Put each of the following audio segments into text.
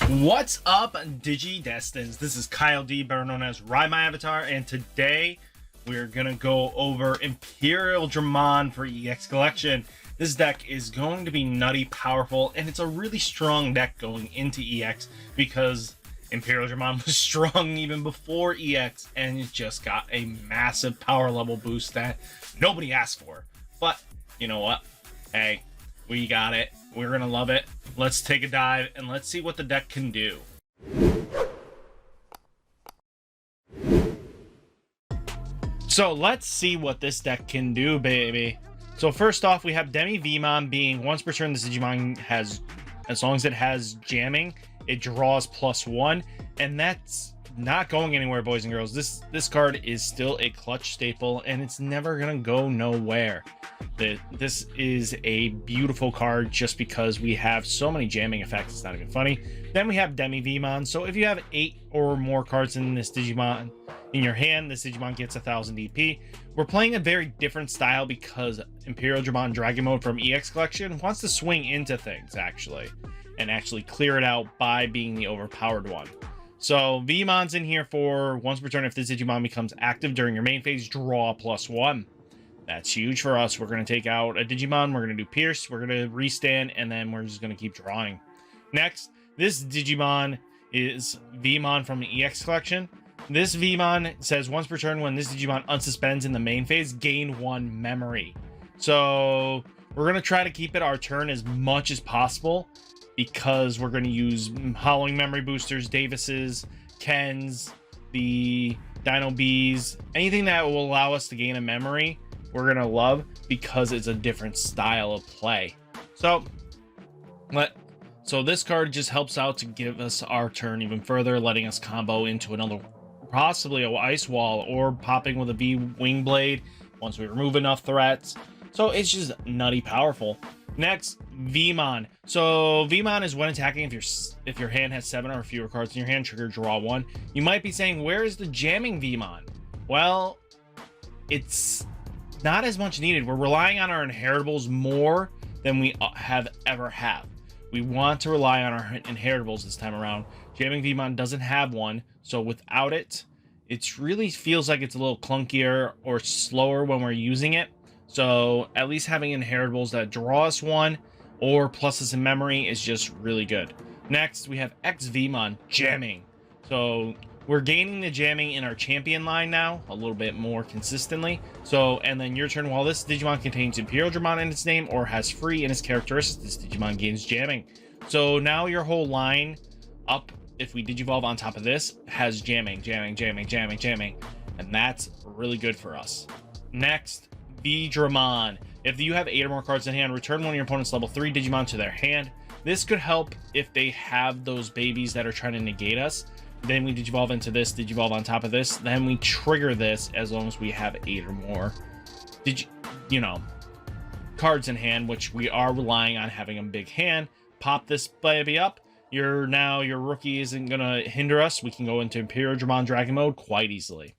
What's up, Digi-Destins? This is Kyle D, better known as Ridemyavatar, and today we're gonna go over ImperialDramon for EX Collection. This deck is going to be nutty powerful, and it's a really strong deck going into EX because ImperialDramon was strong even before EX, and it just got a massive power level boost that nobody asked for. But you know what? Hey, we got it. We're gonna love it. Let's take a dive and let's see what the deck can do. So let's see what this deck can do, baby. So first off, we have Digimon being once per turn, this Digimon has, as long as it has jamming, it draws +1, and that's not going anywhere, boys and girls. This card is still a clutch staple, and it's never gonna go nowhere. This is a beautiful card just because we have so many jamming effects, it's not even funny. Then we have Digimon. So if you have 8 or more cards in this Digimon in your hand, this Digimon gets 1000 DP. We're playing a very different style because ImperialDramon Dragon Mode from EX Collection wants to swing into things and actually clear it out by being the overpowered one. So Vmon's in here for once per turn. If this Digimon becomes active during your main phase, draw +1. That's huge for us. We're going to take out a Digimon. We're going to do Pierce. We're going to restand, and then we're just going to keep drawing. Next, this Digimon is Vmon from the EX Collection. This Vmon says once per turn, when this Digimon unsuspends in the main phase, gain 1 memory. So we're going to try to keep it our turn as much as possible because we're going to use Hollowing Memory Boosters, Davis's, Ken's, the Dino Bees, anything that will allow us to gain a memory. We're gonna love because it's a different style of play. So this card just helps out to give us our turn even further, letting us combo into another, possibly a Ice Wall, or popping with a V Wing Blade once we remove enough threats. So it's just nutty powerful. Next, Vmon. So Vmon is when attacking, if your hand has 7 or fewer cards in your hand, trigger draw 1. You might be saying, where is the jamming Vmon? Well, it's not as much needed. We're relying on our inheritables more than we have ever have. We want to rely on our inheritables this time around. Jamming Vmon doesn't have one, so without it, it really feels like it's a little clunkier or slower when we're using it. So at least having inheritables that draw us 1 or pluses in memory is just really good. Next, we have Vmon jamming. So we're gaining the jamming in our champion line now a little bit more consistently. So, and then your turn, while this Digimon contains ImperialDramon in its name or has free in its characteristics, this Digimon gains jamming. So now your whole line up, if we Digivolve on top of this, has jamming, and that's really good for us. Next, Dramon. If you have 8 or more cards in hand, return one of your opponent's level 3 Digimon to their hand. This could help if they have those babies that are trying to negate us. Then we Digivolve into this, Digivolve on top of this. Then we trigger this as long as we have 8 or more cards in hand, which we are relying on having a big hand. Pop this baby up. Your rookie isn't gonna hinder us. We can go into ImperialDramon Dragon Mode quite easily.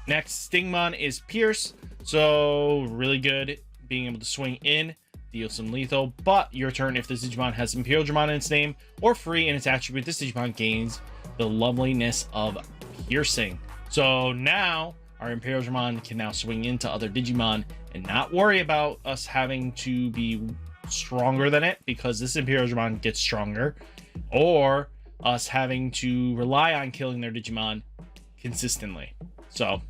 Next, Stingmon is Pierce. So really good being able to swing in, deal some lethal. But your turn, if this Digimon has ImperialDramon in its name or free in its attribute, this Digimon gains the loveliness of piercing. So now our ImperialDramon can now swing into other Digimon and not worry about us having to be stronger than it, because this ImperialDramon gets stronger, or us having to rely on killing their Digimon consistently. So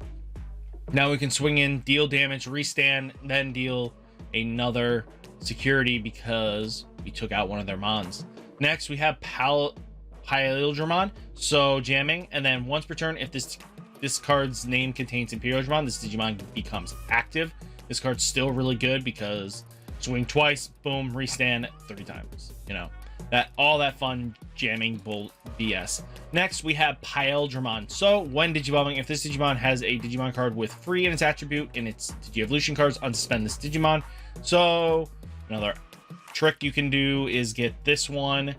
now we can swing in, deal damage, restand, then deal another security because we took out one of their mons. Next, we have ImperialDramon, so jamming, and then once per turn, if this card's name contains ImperialDramon, this Digimon becomes active. This card's still really good because swing twice, boom, restand 30 times. All that fun jamming bull BS. Next, we have ImperialDramon. So when Digivolving, if this Digimon has a Digimon card with free in its attribute in its Digievolution cards, unsuspend this Digimon. So another trick you can do is get this one,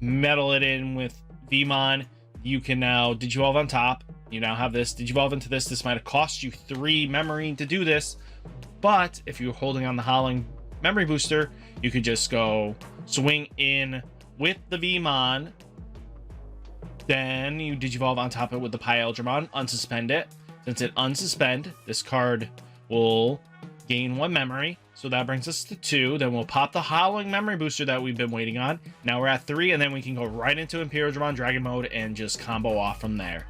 metal it in with Vmon. You can now Digivolve on top. You now have this, Digivolve into this. This might have cost you 3 memory to do this, but if you're holding on the Hollowing Memory Booster, you could just go swing in with the Vmon, then you Digivolve on top of it with the ImperialDramon, unsuspend it. Since it unsuspend, this card will gain 1 memory. So that brings us to 2. Then we'll pop the Howling Memory Booster that we've been waiting on. Now we're at 3, and then we can go right into ImperialDramon Dragon Mode and just combo off from there.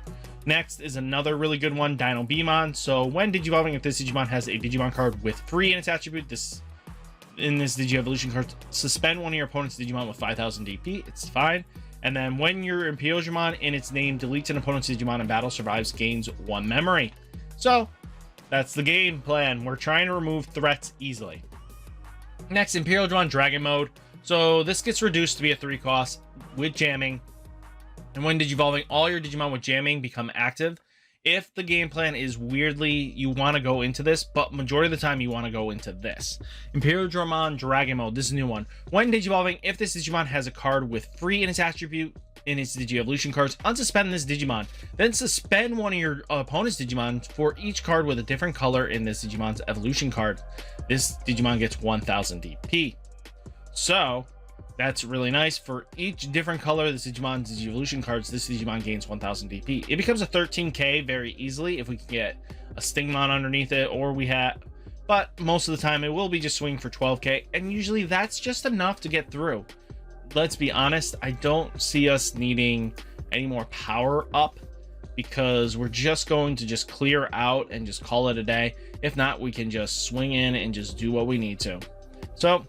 Next is another really good one, Ridemyavatar. So when Digivolving, if this Digimon has a Digimon card with free in its attribute, in this Digi-Evolution card, suspend one of your opponent's Digimon with 5000 DP. It's fine. And then when your ImperialDramon in its name deletes an opponent's Digimon in battle, survives, gains 1 memory. So that's the game plan. We're trying to remove threats easily. Next, ImperialDramon Dragon Mode. So this gets reduced to be a 3 cost with jamming. And when Digivolving, all your Digimon with jamming become active. If the game plan is weirdly, you want to go into this, but majority of the time you want to go into this. ImperialDramon Dragon Mode, this is a new one. When Digivolving, if this Digimon has a card with free in its attribute in its Digi-Evolution cards, unsuspend this Digimon. Then suspend one of your opponent's Digimon for each card with a different color in this Digimon's evolution card. This Digimon gets 1000 DP. So that's really nice. For each different color of this Digimon's Digi-Evolution cards, this Digimon gains 1000 DP. It becomes a 13k very easily if we can get a Stingmon underneath it, or we have, but most of the time it will be just swinging for 12k, and usually that's just enough to get through. Let's be honest, I don't see us needing any more power up, because we're just going to just clear out and just call it a day. If not, we can just swing in and just do what we need to. So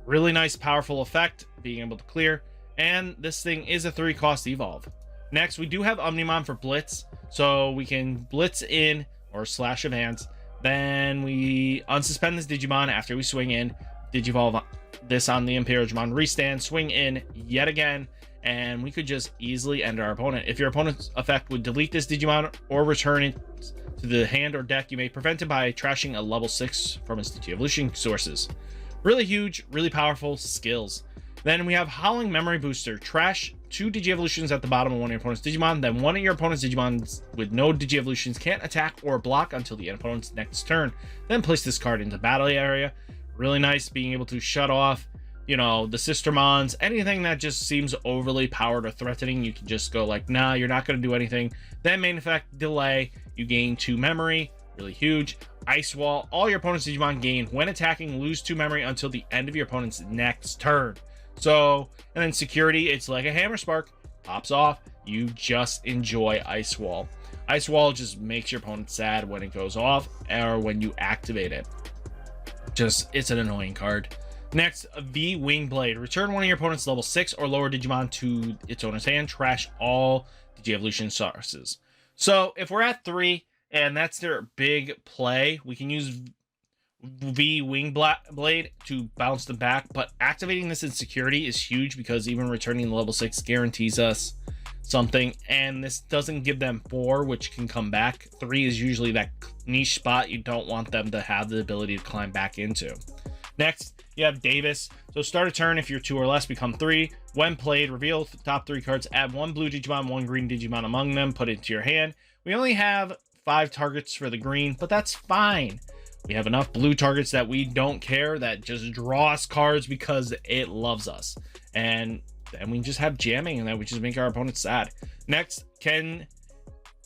really nice powerful effect, being able to clear, and this thing is a 3 cost evolve. Next, we do have Omnimon for Blitz, so we can Blitz in or slash of hands. Then we unsuspend this Digimon after we swing in, Digivolve this on the ImperialDramon, restand, swing in yet again, and we could just easily end our opponent. If your opponent's effect would delete this Digimon or return it to the hand or deck, you may prevent it by trashing a level 6 from its Digi-Evolution sources. Really huge, really powerful skills. Then we have Howling Memory Booster. Trash 2 Digi-Evolutions at the bottom of one of your opponent's Digimon. Then one of your opponent's Digimons with no Digi-Evolutions can't attack or block until the opponent's next turn. Then place this card into battle area. Really nice being able to shut off, you know, the Sistermons. Anything that just seems overly powered or threatening, you can just go like, nah, you're not going to do anything. Then main effect, delay. You gain 2 memory. Really huge. Ice Wall. All your opponent's Digimon gain when attacking, lose 2 memory until the end of your opponent's next turn. So, and then security, it's like a Hammer Spark. Pops off. You just enjoy Ice Wall. Ice Wall just makes your opponent sad when it goes off or when you activate it. Just, it's an annoying card. Next, V Wing Blade. Return one of your opponent's level 6 or lower Digimon to its owner's hand. Trash all Digi-Evolution sources. So, if we're at 3, and that's their big play, we can use V Wing Blade to bounce them back, but activating this in security is huge because even returning the level 6 guarantees us something, and this doesn't give them 4, which can come back. 3 is usually that niche spot you don't want them to have the ability to climb back into. Next, you have Davis. So start a turn, if you're 2 or less, become 3. When played, reveal the top 3 cards, add 1 blue Digimon, 1 green Digimon among them, put it into your hand. We only have 5 targets for the green, but that's fine. We have enough blue targets that we don't care, that just draws cards because it loves us. And we just have jamming, and that we just make our opponents sad. Next, Ken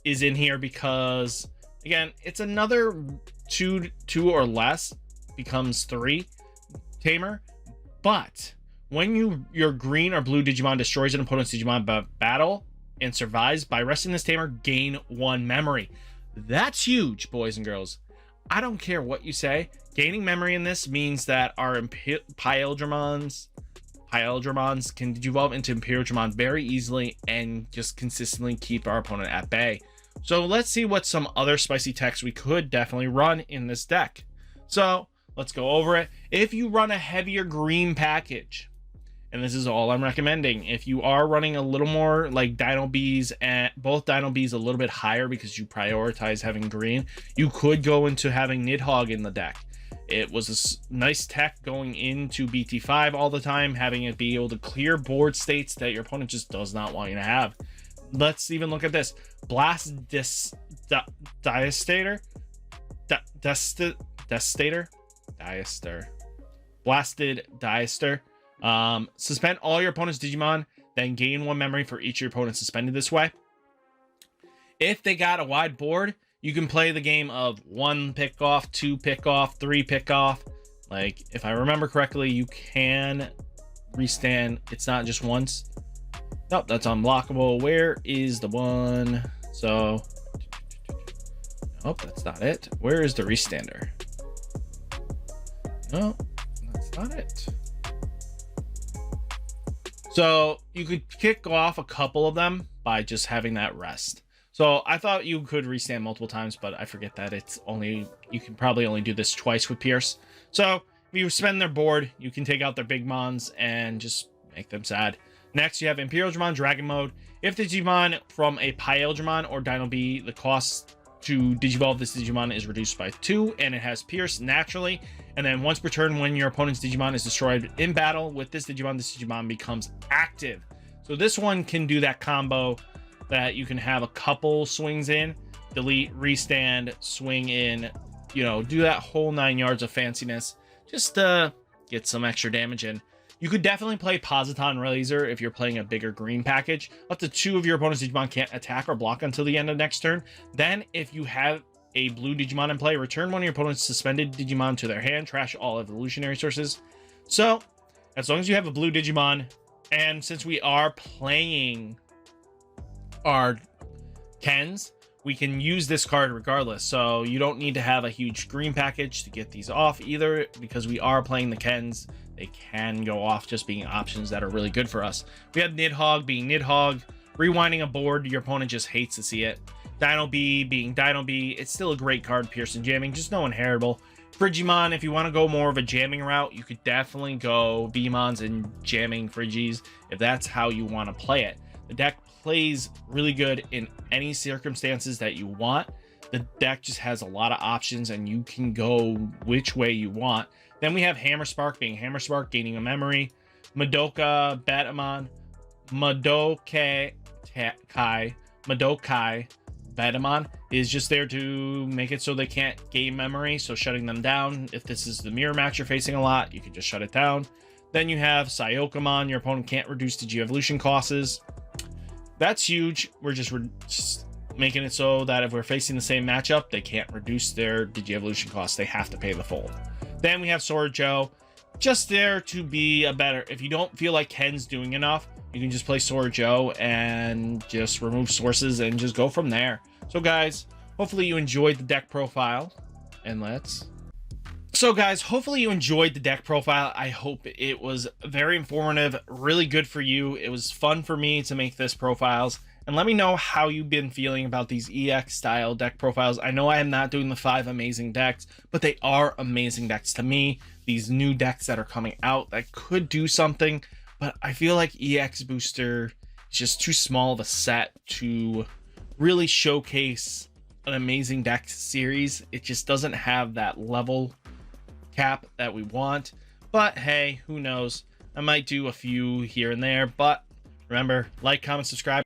is in here because, again, it's another 2 or less becomes 3 tamer. But when your green or blue Digimon destroys an opponent's Digimon battle and survives, by resting this tamer, gain 1 memory. That's huge, boys and girls. I don't care what you say. Gaining memory in this means that our ImperialDramons can Digivolve into ImperialDramon very easily and just consistently keep our opponent at bay. So let's see what some other spicy techs we could definitely run in this deck. So let's go over it. If you run a heavier green package, and this is all I'm recommending, if you are running a little more like Dino Bees, and both Dino Bees a little bit higher because you prioritize having green, you could go into having Nidhogg in the deck. It was a nice tech going into BT5 all the time, having it be able to clear board states that your opponent just does not want you to have. Let's even look at this. Blast Diastator? Blasted Diaster. Suspend all your opponent's Digimon, then gain 1 memory for each of your opponents suspended this way. If they got a wide board, you can play the game of 1 pick off, 2 pick off, 3 pick off. Like, if I remember correctly, you can restand. It's not just once. Nope, that's unblockable. Where is the one? So, nope, that's not it. Where is the restander? No, that's not it. So you could kick off a couple of them by just having that rest. So I thought you could restand multiple times, but I forget that it's only, you can probably only do this twice with Pierce. So if you spend their board, you can take out their big mons and just make them sad. Next, you have ImperialDramon Dragon Mode. If the Digimon from a PyEldramon or Dino B, the cost to Digivolve this Digimon is reduced by 2, and it has Pierce naturally. And then once per turn, when your opponent's Digimon is destroyed in battle with this Digimon becomes active. So this one can do that combo that you can have a couple swings in, delete, restand, swing in, you know, do that whole 9 yards of fanciness, just to get some extra damage in. You could definitely play Positon Laser if you're playing a bigger green package. Up to 2 of your opponent's Digimon can't attack or block until the end of next turn. Then, if you have a blue Digimon in play, return 1 of your opponent's suspended Digimon to their hand, trash all evolutionary sources. So, as long as you have a blue Digimon, and since we are playing our Kens, we can use this card regardless. So you don't need to have a huge green package to get these off either, because we are playing the Kens. They can go off just being options that are really good for us. We have Nidhogg being Nidhogg, rewinding a board your opponent just hates to see it. Dino B being Dino B, it's still a great card, Pearson jamming, just no inheritable. Frigimon, if you want to go more of a jamming route, you could definitely go Beamons and jamming Frigies if that's how you want to play it. The deck plays really good in any circumstances that you want. The deck just has a lot of options and you can go which way you want. Then we have Hammerspark being Hammerspark, gaining a memory. Madoka Batamon, Madokai Batamon is just there to make it so they can't gain memory, so shutting them down. If this is the mirror match you're facing a lot, you can just shut it down. Then you have Sayokamon, your opponent can't reduce Digi evolution costs. That's huge. We're just making it so that if we're facing the same matchup, they can't reduce their Digi evolution costs. They have to pay the full. Then we have Sword Joe, just there to be a better. If you don't feel like Ken's doing enough, you can just play Sword Joe and just remove sources and just go from there. So guys, hopefully you enjoyed the deck profile, and hopefully you enjoyed the deck profile. I hope it was very informative, really good for you. It was fun for me to make this profiles. And let me know how you've been feeling about these EX style deck profiles. I know I am not doing the 5 amazing decks, but they are amazing decks to me. These new decks that are coming out that could do something, but I feel like EX Booster is just too small of a set to really showcase an amazing deck series. It just doesn't have that level cap that we want, but hey, who knows? I might do a few here and there, but remember, like, comment, subscribe.